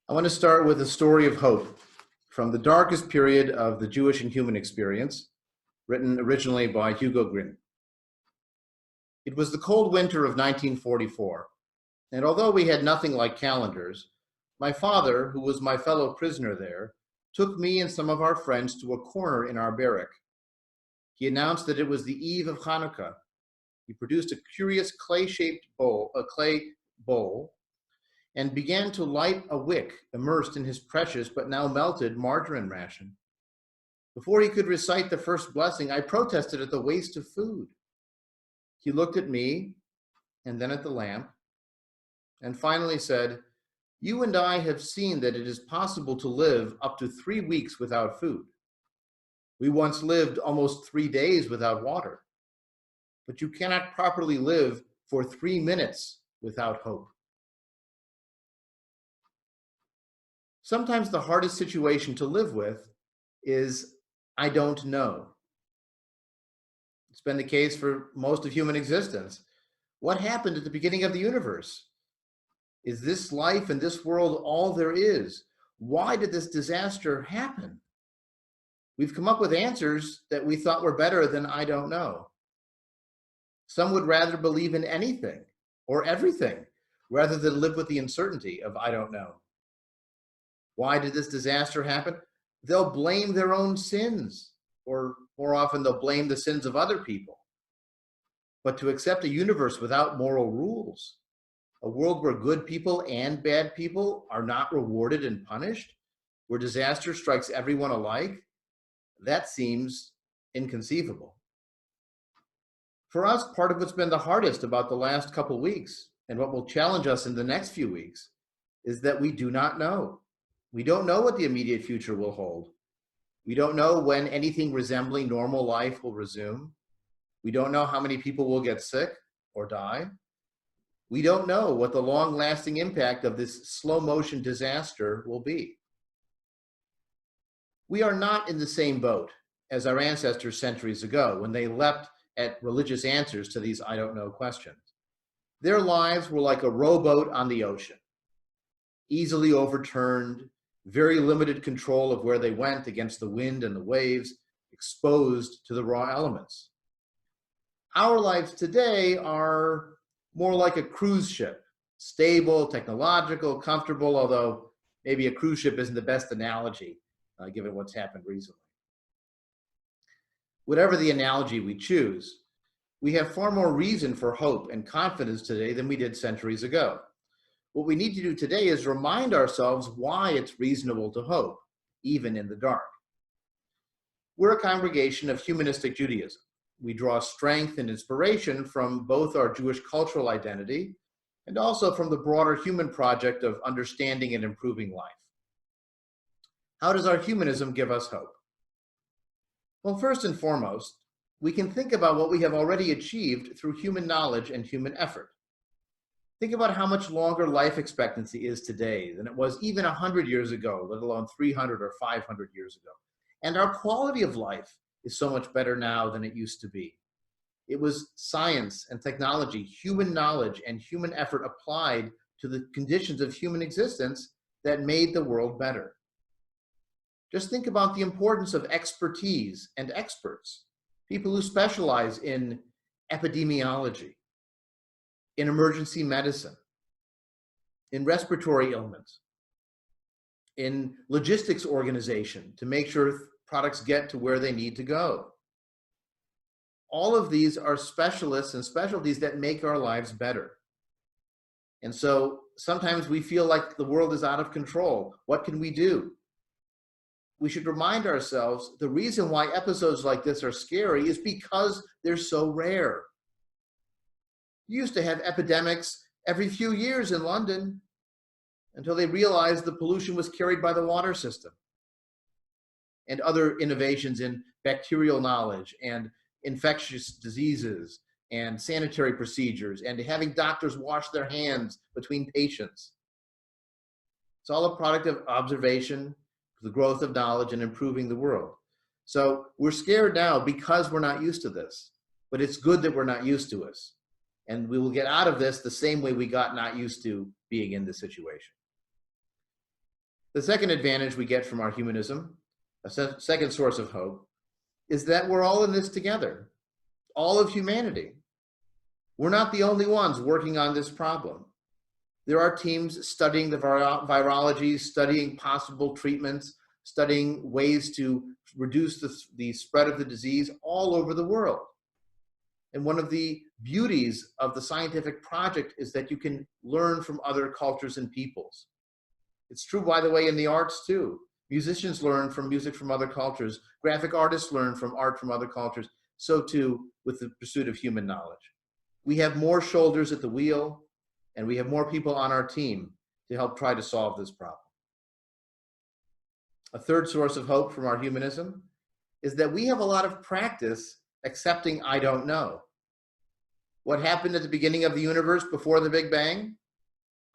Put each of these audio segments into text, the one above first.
I want to start with a story of hope from the darkest period of the Jewish and human experience, written originally by Hugo Gryn. It was the cold winter of 1944, and although we had nothing like calendars, my father, who was my fellow prisoner there, took me and some of our friends to a corner in our barrack. He announced that it was the eve of Hanukkah. He produced a curious clay-shaped bowl, and began to light a wick immersed in his precious but now melted margarine ration. Before he could recite the first blessing, I protested at the waste of food. He looked at me and then at the lamp and finally said, "You and I have seen that it is possible to live up to 3 weeks without food. We once lived almost 3 days without water, but you cannot properly live for 3 minutes without hope." Sometimes the hardest situation to live with is, I don't know. It's been the case for most of human existence. What happened at the beginning of the universe? Is this life and this world all there is? Why did this disaster happen? We've come up with answers that we thought were better than I don't know. Some would rather believe in anything or everything rather than live with the uncertainty of I don't know. Why did this disaster happen? They'll blame their own sins, or more often they'll blame the sins of other people. But to accept a universe without moral rules, a world where good people and bad people are not rewarded and punished, where disaster strikes everyone alike, that seems inconceivable. For us, part of what's been the hardest about the last couple weeks, and what will challenge us in the next few weeks, is that we do not know. We don't know what the immediate future will hold. We don't know when anything resembling normal life will resume. We don't know how many people will get sick or die. We don't know what the long-lasting impact of this slow-motion disaster will be. We are not in the same boat as our ancestors centuries ago when they leapt at religious answers to these I don't know questions. Their lives were like a rowboat on the ocean, easily overturned, very limited control of where they went against the wind and the waves, exposed to the raw elements. Our lives today are more like a cruise ship, stable, technological, comfortable, although maybe a cruise ship isn't the best analogy, given what's happened recently. Whatever the analogy we choose, we have far more reason for hope and confidence today than we did centuries ago. What we need to do today is remind ourselves why it's reasonable to hope, even in the dark. We're a congregation of humanistic Judaism. We draw strength and inspiration from both our Jewish cultural identity and also from the broader human project of understanding and improving life. How does our humanism give us hope? Well, first and foremost, we can think about what we have already achieved through human knowledge and human effort. Think about how much longer life expectancy is today than it was even 100 years ago, let alone 300 or 500 years ago. And our quality of life is so much better now than it used to be. It was science and technology, human knowledge and human effort applied to the conditions of human existence that made the world better. Just think about the importance of expertise and experts, people who specialize in epidemiology, in emergency medicine, in respiratory ailments, in logistics organization to make sure products get to where they need to go. All of these are specialists and specialties that make our lives better. And so sometimes we feel like the world is out of control. What can we do? We should remind ourselves the reason why episodes like this are scary is because they're so rare. You used to have epidemics every few years in London until they realized the pollution was carried by the water system. And other innovations in bacterial knowledge and infectious diseases and sanitary procedures and having doctors wash their hands between patients. It's all a product of observation, the growth of knowledge, and improving the world. So we're scared now because we're not used to this, but it's good that we're not used to this. And we will get out of this the same way we got not used to being in this situation. The second advantage we get from our humanism, a second source of hope, is that we're all in this together, all of humanity. We're not the only ones working on this problem. There are teams studying the virology, studying possible treatments, studying ways to reduce the spread of the disease all over the world. And one of the beauties of the scientific project is that you can learn from other cultures and peoples. It's true, by the way, in the arts too. Musicians learn from music from other cultures. Graphic artists learn from art from other cultures. So too with the pursuit of human knowledge. We have more shoulders at the wheel, and we have more people on our team to help try to solve this problem. A third source of hope from our humanism is that we have a lot of practice accepting I don't know. What happened at the beginning of the universe before the Big Bang?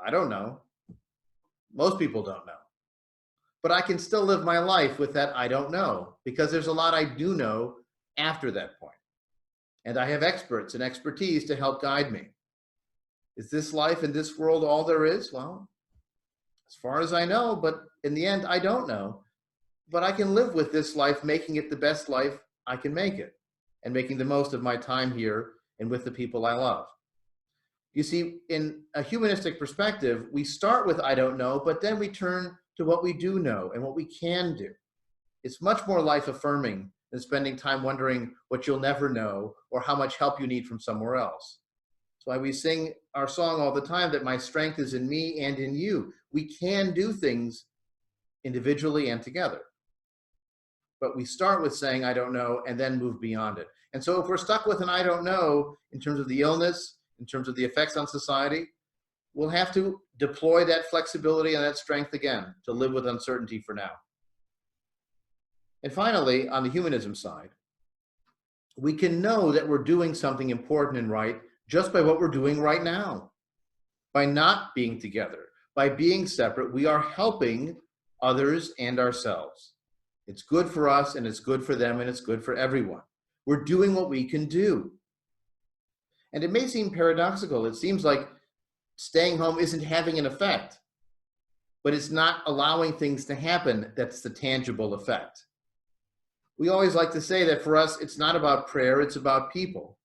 I don't know. Most people don't know. But I can still live my life with that I don't know, because there's a lot I do know after that point. And I have experts and expertise to help guide me. Is this life in this world all there is? Well, as far as I know, but in the end, I don't know. But I can live with this life, making it the best life I can make it, and making the most of my time here and with the people I love. You see, in a humanistic perspective, we start with I don't know, but then we turn to what we do know and what we can do. It's much more life-affirming than spending time wondering what you'll never know or how much help you need from somewhere else. That's why we sing our song all the time that my strength is in me and in you. We can do things individually and together. But we start with saying I don't know and then move beyond it. And so if we're stuck with an I don't know in terms of the illness, in terms of the effects on society, we'll have to deploy that flexibility and that strength again to live with uncertainty for now. And finally, on the humanism side, we can know that we're doing something important and right just by what we're doing right now. By not being together, by being separate, we are helping others and ourselves. It's good for us, and it's good for them, and it's good for everyone. We're doing what we can do. And it may seem paradoxical. It seems like staying home isn't having an effect, but it's not allowing things to happen that's the tangible effect. We always like to say that for us, it's not about prayer, it's about people.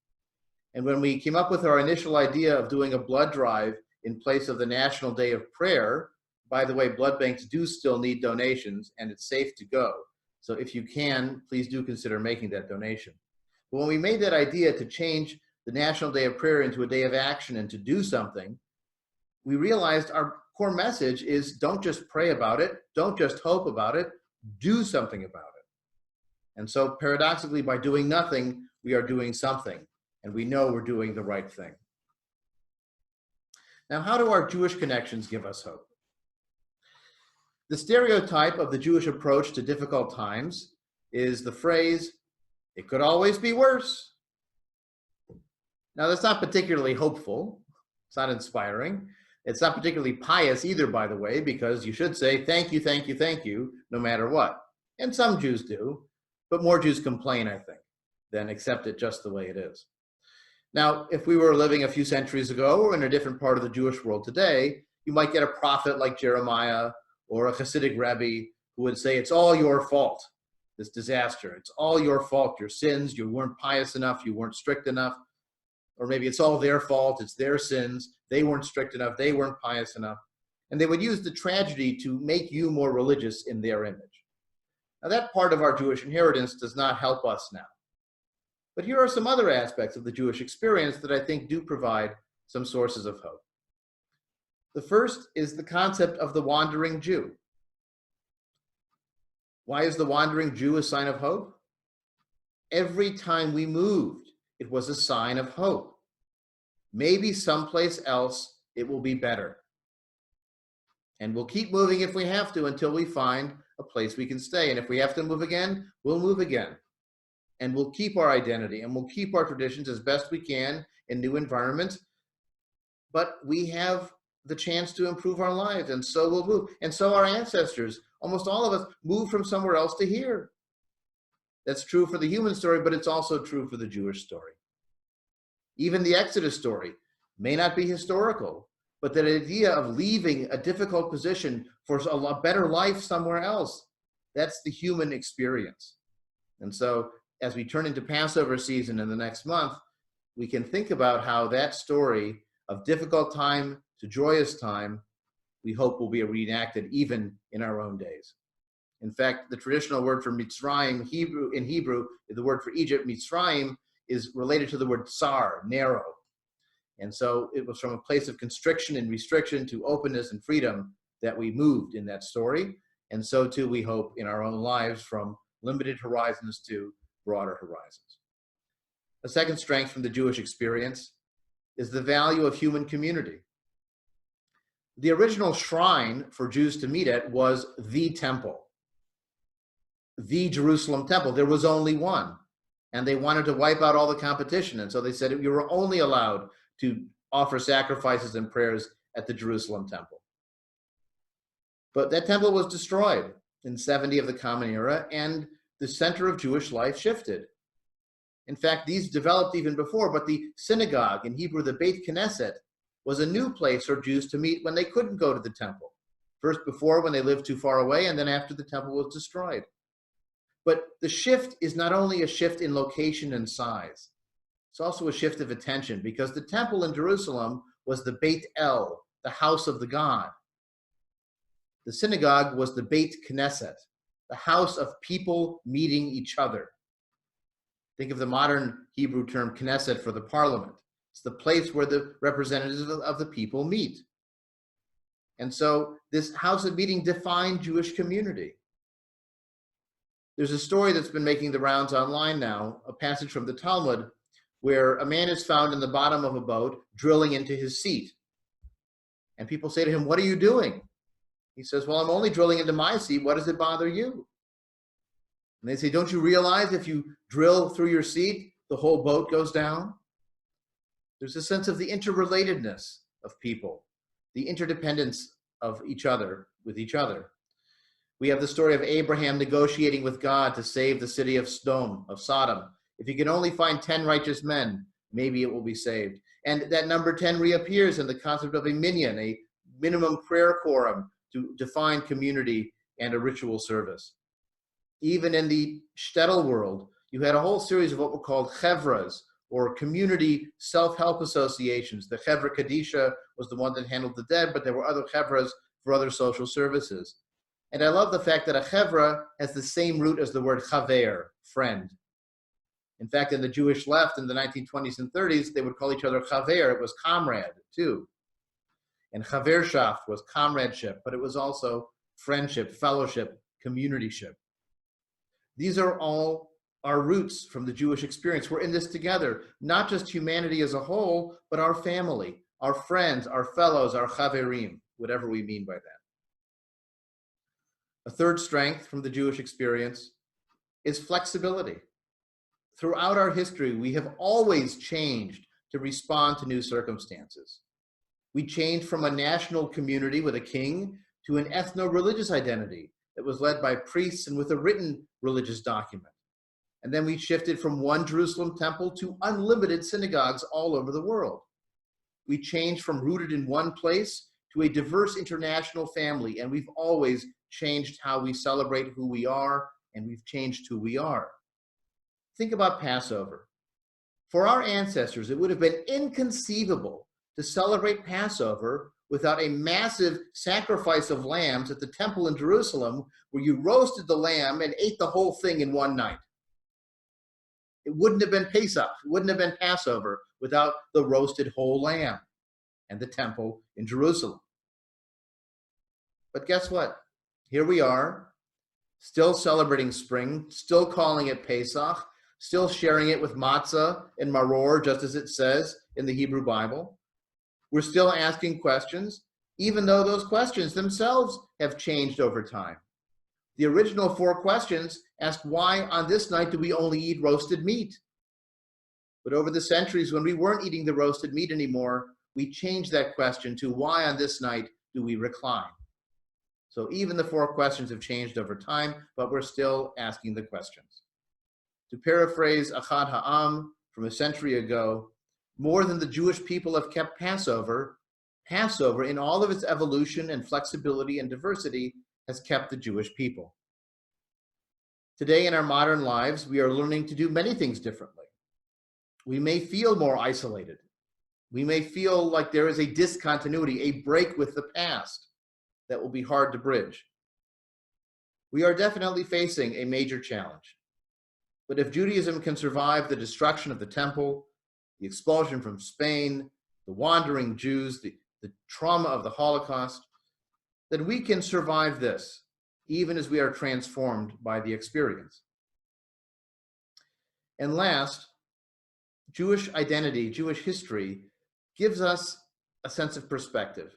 And when we came up with our initial idea of doing a blood drive in place of the National Day of Prayer, by the way, blood banks do still need donations, and it's safe to go. So if you can, please do consider making that donation. But when we made that idea to change the National Day of Prayer into a day of action and to do something, we realized our core message is don't just pray about it, don't just hope about it, do something about it. And so paradoxically, by doing nothing, we are doing something, and we know we're doing the right thing. Now, how do our Jewish connections give us hope? The stereotype of the Jewish approach to difficult times is the phrase, it could always be worse. Now, that's not particularly hopeful. It's not inspiring. It's not particularly pious either, by the way, because you should say, thank you, thank you, thank you, no matter what. And some Jews do, but more Jews complain, I think, than accept it just the way it is. Now, if we were living a few centuries ago or in a different part of the Jewish world today, you might get a prophet like Jeremiah or a Hasidic Rabbi who would say, it's all your fault, this disaster. It's all your fault, your sins, you weren't pious enough, you weren't strict enough. Or maybe it's all their fault, it's their sins, they weren't strict enough, they weren't pious enough. And they would use the tragedy to make you more religious in their image. Now that part of our Jewish inheritance does not help us now. But here are some other aspects of the Jewish experience that I think do provide some sources of hope. The first is the concept of the wandering Jew. Why is the wandering Jew a sign of hope? Every time we moved, it was a sign of hope. Maybe someplace else it will be better. And we'll keep moving if we have to until we find a place we can stay. And if we have to move again, we'll move again. And we'll keep our identity and we'll keep our traditions as best we can in new environments. But we have the chance to improve our lives, and so we'll move. And so our ancestors, almost all of us, moved from somewhere else to here. That's true for the human story, but it's also true for the Jewish story. Even the Exodus story may not be historical, but that idea of leaving a difficult position for a lot better life somewhere else, that's the human experience. And so as we turn into Passover season in the next month, we can think about how that story of difficult time to joyous time, we hope will be reenacted even in our own days. In fact, the traditional word for Mitzrayim in Hebrew, the word for Egypt, Mitzrayim, is related to the word tsar, narrow. And so it was from a place of constriction and restriction to openness and freedom that we moved in that story. And so too, we hope in our own lives, from limited horizons to broader horizons. A second strength from the Jewish experience is the value of human community. The original shrine for Jews to meet at was the temple, the Jerusalem temple. There was only one, and they wanted to wipe out all the competition. And so they said you were only allowed to offer sacrifices and prayers at the Jerusalem temple. But that temple was destroyed in 70 of the Common Era, and the center of Jewish life shifted. In fact, these developed even before, but the synagogue, in Hebrew, the Beit Knesset, was a new place for Jews to meet when they couldn't go to the temple. First before, when they lived too far away, and then after the temple was destroyed. But the shift is not only a shift in location and size, it's also a shift of attention, because the temple in Jerusalem was the Beit El, the house of the God. The synagogue was the Beit Knesset, the house of people meeting each other. Think of the modern Hebrew term Knesset for the parliament. It's the place where the representatives of the people meet. And so this house of meeting defined Jewish community. There's a story that's been making the rounds online now, a passage from the Talmud, where a man is found in the bottom of a boat drilling into his seat. And people say to him, "What are you doing?" He says, "Well, I'm only drilling into my seat. What does it bother you?" And they say, "Don't you realize if you drill through your seat, the whole boat goes down?" There's a sense of the interrelatedness of people, the interdependence of each other with each other. We have the story of Abraham negotiating with God to save the city of Sodom. If you can only find 10 righteous men, maybe it will be saved. And that number 10 reappears in the concept of a minyan, a minimum prayer quorum to define community and a ritual service. Even in the shtetl world, you had a whole series of what were called chevras, or community self-help associations. The Chevra Kadisha was the one that handled the dead, but there were other chevras for other social services. And I love the fact that a chevra has the same root as the word chaver, friend. In fact, in the Jewish left in the 1920s and 30s, they would call each other chaver. It was comrade, too. And chaverschaft was comradeship, but it was also friendship, fellowship, communityship. These are all our roots from the Jewish experience. We're in this together, not just humanity as a whole, but our family, our friends, our fellows, our chaverim, whatever we mean by that. A third strength from the Jewish experience is flexibility. Throughout our history, we have always changed to respond to new circumstances. We changed from a national community with a king to an ethno-religious identity that was led by priests and with a written religious document. And then we shifted from one Jerusalem temple to unlimited synagogues all over the world. We changed from rooted in one place to a diverse international family, and we've always changed how we celebrate who we are, and we've changed who we are. Think about Passover. For our ancestors, it would have been inconceivable to celebrate Passover without a massive sacrifice of lambs at the temple in Jerusalem, where you roasted the lamb and ate the whole thing in one night. It wouldn't have been Pesach, it wouldn't have been Passover without the roasted whole lamb and the temple in Jerusalem. But guess what? Here we are, still celebrating spring, still calling it Pesach, still sharing it with matzah and maror, just as it says in the Hebrew Bible. We're still asking questions, even though those questions themselves have changed over time. The original 4 questions asked, why on this night do we only eat roasted meat? But over the centuries, when we weren't eating the roasted meat anymore, we changed that question to, why on this night do we recline? So even the 4 questions have changed over time, but we're still asking the questions. To paraphrase Achad Ha'am from a century ago, more than the Jewish people have kept Passover, Passover, in all of its evolution and flexibility and diversity, has kept the Jewish people. Today in our modern lives, we are learning to do many things differently. We may feel more isolated. We may feel like there is a discontinuity, a break with the past that will be hard to bridge. We are definitely facing a major challenge. But if Judaism can survive the destruction of the temple, the expulsion from Spain, the wandering Jews, the trauma of the Holocaust, then we can survive this, even as we are transformed by the experience. And last, Jewish identity, Jewish history, gives us a sense of perspective.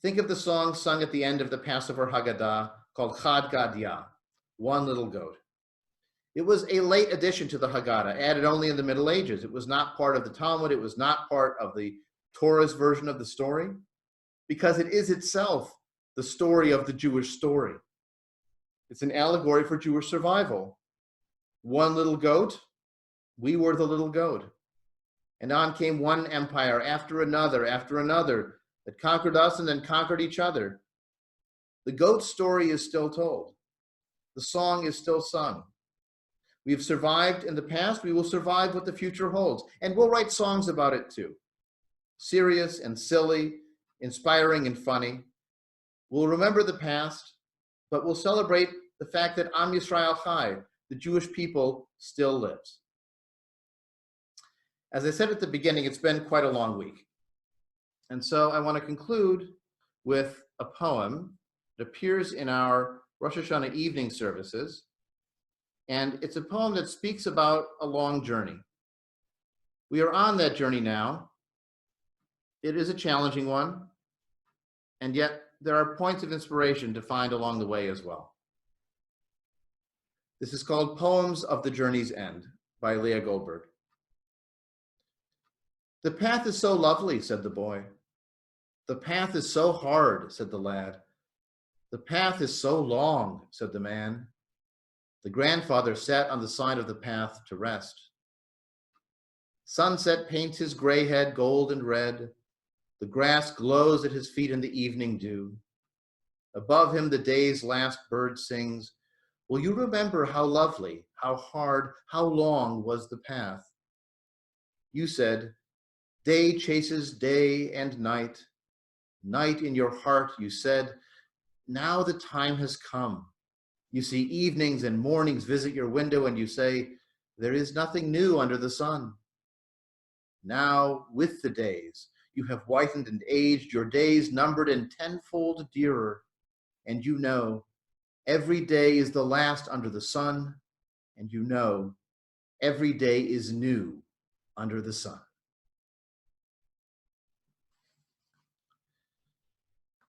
Think of the song sung at the end of the Passover Haggadah called Chad Gadya, one little goat. It was a late addition to the Haggadah, added only in the Middle Ages. It was not part of the Talmud. It was not part of the Torah's version of the story, because it is itself the story of the Jewish story. It's an allegory for Jewish survival. One little goat, we were the little goat. And on came one empire after another that conquered us and then conquered each other. The goat story is still told. The song is still sung. We have survived in the past. We will survive what the future holds. And we'll write songs about it too. Serious and silly, inspiring and funny. We'll remember the past, but we'll celebrate the fact that Am Yisrael Chai, the Jewish people, still lives. As I said at the beginning, it's been quite a long week. And so I want to conclude with a poem that appears in our Rosh Hashanah evening services. And it's a poem that speaks about a long journey. We are on that journey now. It is a challenging one, and yet there are points of inspiration to find along the way as well. This is called Poems of the Journey's End by Leah Goldberg. The path is so lovely, said the boy. The path is so hard, said the lad. The path is so long, said the man. The grandfather sat on the side of the path to rest. Sunset paints his gray head gold and red. The grass glows at his feet in the evening dew. Above him the day's last bird sings. Will you remember how lovely, how hard, how long was the path? You said, day chases day and night. Night in your heart, you said, now the time has come. You see evenings and mornings visit your window and you say, there is nothing new under the sun. Now, with the days, you have whitened and aged, your days numbered and tenfold dearer. And you know, every day is the last under the sun. And you know, every day is new under the sun.